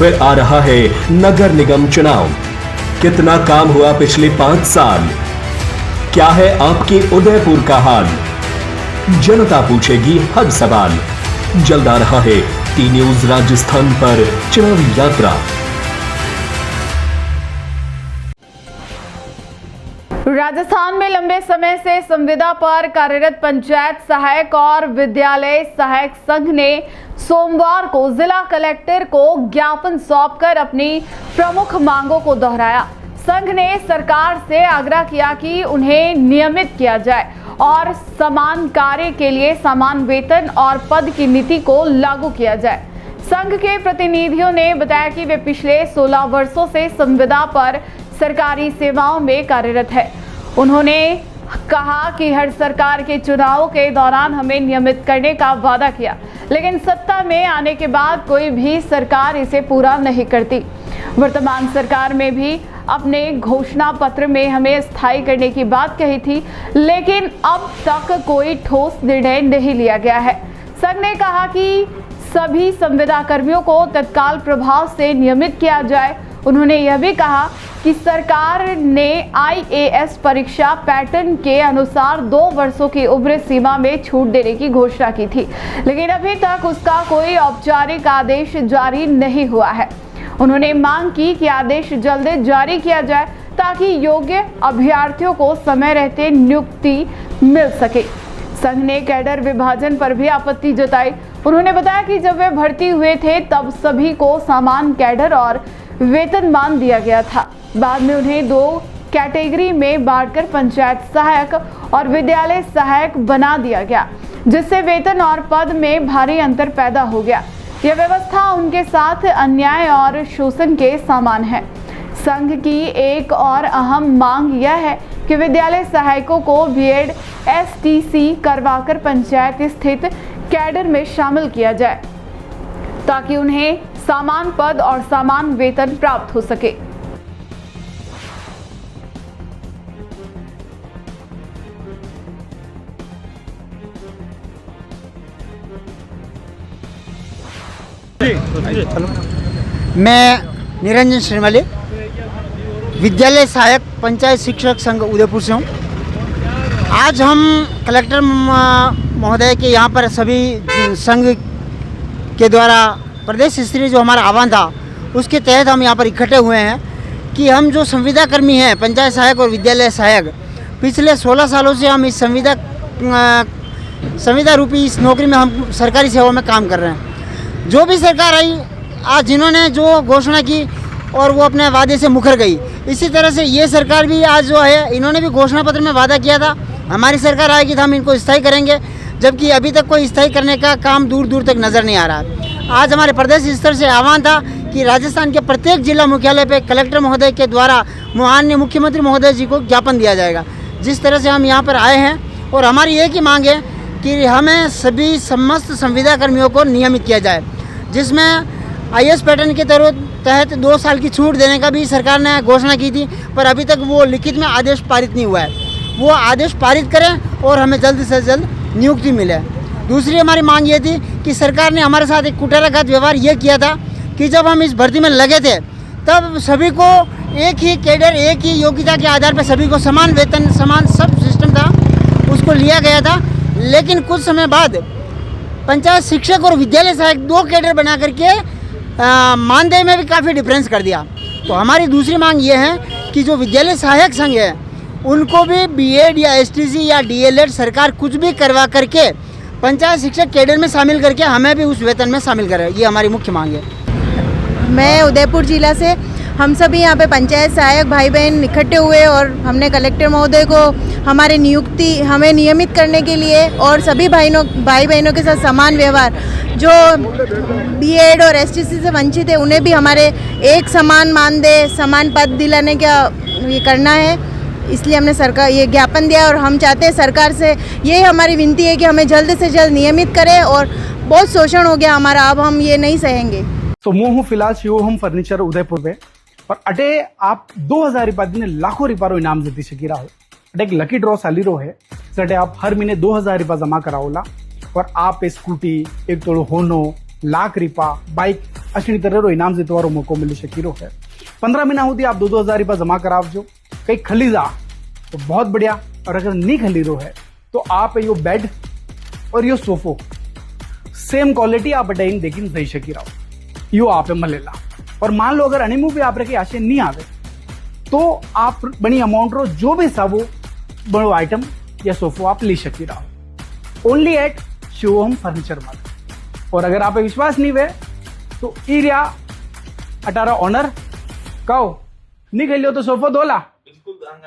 फिर आ रहा है नगर निगम चुनाव। कितना काम हुआ पिछले 5 साल? क्या है आपके उदयपुर का हाल? जनता पूछेगी हर सवाल। जल्द आ रहा है टी न्यूज राजस्थान पर चुनावी यात्रा। राजस्थान में लंबे समय से संविदा पर कार्यरत पंचायत सहायक और विद्यालय सहायक संघ ने सोमवार को जिला कलेक्टर को ज्ञापन सौंपकर अपनी प्रमुख मांगों को दोहराया। संघ ने सरकार से आग्रह किया कि उन्हें नियमित किया जाए और समान कार्य के लिए समान वेतन और पद की नीति को लागू किया जाए। संघ के प्रतिनिधियों ने बताया कि वे पिछले 16 वर्षों से संविदा पर सरकारी सेवाओं में कार्यरत है। उन्होंने कहा कि हर सरकार के चुनावों के दौरान हमें नियमित करने का वादा किया, लेकिन सत्ता में आने के बाद कोई भी सरकार इसे पूरा नहीं करती। वर्तमान सरकार में भी अपने घोषणा पत्र में हमें स्थायी करने की बात कही थी, लेकिन अब तक कोई ठोस निर्णय नहीं लिया गया है। संघ ने कहा कि सभी संविदा कर्मियों को तत्काल प्रभाव से नियमित किया जाए। उन्होंने यह भी कहा कि सरकार ने IAS परीक्षा पैटर्न के अनुसार 2 वर्षों की उम्र सीमा में छूट देने की घोषणा की थी, लेकिन अभी तक उसका कोई औपचारिक आदेश जारी नहीं हुआ है। उन्होंने मांग की कि आदेश जल्द जारी किया जाए ताकि योग्य अभ्यर्थियों को समय रहते नियुक्ति मिल सके। संघ ने कैडर विभाजन पर भी आपत्ति जताई। उन्होंने बताया कि जब वे भर्ती हुए थे तब सभी को समान कैडर और वेतनमान दिया गया था। बाद में उन्हें 2 कैटेगरी में बांटकर पंचायत सहायक और विद्यालय सहायक बना दिया गया, जिससे वेतन और पद में भारी अंतर पैदा हो गया। यह व्यवस्था उनके साथ अन्याय और शोषण के समान है। संघ की एक और अहम मांग यह है कि विद्यालय सहायकों को बीएड STC करवाकर पंचायत स्थित कैडर में शामिल किया जाए ताकि उन्हें समान पद और समान वेतन प्राप्त हो सके। मैं निरंजन श्रीमाली, विद्यालय सहायक पंचायत शिक्षक संघ उदयपुर से हूँ। आज हम कलेक्टर महोदय के यहाँ पर सभी संघ के द्वारा प्रदेश स्तरीय जो हमारा आह्वान था उसके तहत हम यहाँ पर इकट्ठे हुए हैं कि हम जो संविदा कर्मी हैं पंचायत सहायक और विद्यालय सहायक, पिछले 16 सालों से हम इस संविदा रूपी इस नौकरी में हम सरकारी सेवा में काम कर रहे हैं। जो भी सरकार आई, आज जिन्होंने जो घोषणा की और वो अपने वादे से मुकर गई, इसी तरह से ये सरकार भी आज जो है, इन्होंने भी घोषणा पत्र में वादा किया था हमारी सरकार आएगी तो हम इनको स्थायी करेंगे, जबकि अभी तक कोई स्थायी करने का काम दूर दूर तक नज़र नहीं आ रहा। आज हमारे प्रदेश स्तर से आह्वान था कि राजस्थान के प्रत्येक जिला मुख्यालय पे कलेक्टर महोदय के द्वारा माननीय मुख्यमंत्री महोदय जी को ज्ञापन दिया जाएगा। जिस तरह से हम यहाँ पर आए हैं और हमारी एक ही मांग है कि हमें सभी समस्त संविदा कर्मियों को नियमित किया जाए, जिसमें IAS पैटर्न के तहत 2 साल की छूट देने का भी सरकार ने घोषणा की थी, पर अभी तक वो लिखित में आदेश पारित नहीं हुआ है। वो आदेश पारित करें और हमें जल्द से जल्द नियुक्ति मिले। दूसरी हमारी मांग ये थी कि सरकार ने हमारे साथ एक कुटिलाघात व्यवहार ये किया था कि जब हम इस भर्ती में लगे थे तब सभी को एक ही कैडर, एक ही योग्यता के आधार पर सभी को समान वेतन, समान सब सिस्टम था, उसको लिया गया था। लेकिन कुछ समय बाद पंचायत शिक्षक और विद्यालय सहायक 2 कैडर बना करके मानदेय में भी काफ़ी डिफरेंस कर दिया। तो हमारी दूसरी मांग ये है कि जो विद्यालय सहायक संघ है उनको भी बीएड या STC या DLED सरकार कुछ भी करवा करके पंचायत शिक्षक कैडर में शामिल करके हमें भी उस वेतन में शामिल करे। ये हमारी मुख्य मांग है। मैं उदयपुर जिला से, हम सभी यहाँ पे पंचायत सहायक भाई बहन इकट्ठे हुए और हमने कलेक्टर महोदय को हमारे हमें नियमित करने के लिए और सभी भाई बहनों के साथ समान व्यवहार, जो बीएड और STC से वंचित है उन्हें भी हमारे एक समान मानदेय, समान पद दिलाने का ये करना है। इसलिए हमने सरकार ये ज्ञापन दिया और हम चाहते हैं सरकार से, ये हमारी विनती है कि हमें जल्द से जल्द नियमित करें और बहुत शोषण हो गया हमारा, अब हम ये नहीं सहेंगे। तो मैं हूँ फिलहाल शिव होम फर्निचर उदयपुर पे और अटे आप 2000 रुपया दिन लाखों रुपया इनाम जीती सकी रहो। अटे एक लकी ड्रॉ चाली रो है, जटे आप हर महीने 2000 रुपया जमा कराओला और आप स्कूटी, एक तोड़ो होनो लाख रुपया बाइक अशी तरेरो इनाम जीतवारो मौको मिली शकीरो है। 15 महीना होती आप 2-2 रुपया जमा करावजो, कहीं खली जा तो बहुत बढ़िया, और अगर नहीं खली रो है तो आप यो बेड और यो सोफो सेम क्वालिटी आप अटेन देखी दई शकी रहो, यो आप मलेला। और मान लो अगर अनिमू भी आप रखे आशे नहीं आवे तो आप बनी अमाउंट रो जो भी सब बड़ो आइटम या सोफो आप ले शकी रहो, ओनली एट शिवोहम फर्नीचर मार्ट। और अगर आप पे विश्वास नहीं हुए तो इरिया 18 ऑनर कहो नहीं खेलियो तो सोफो दोला।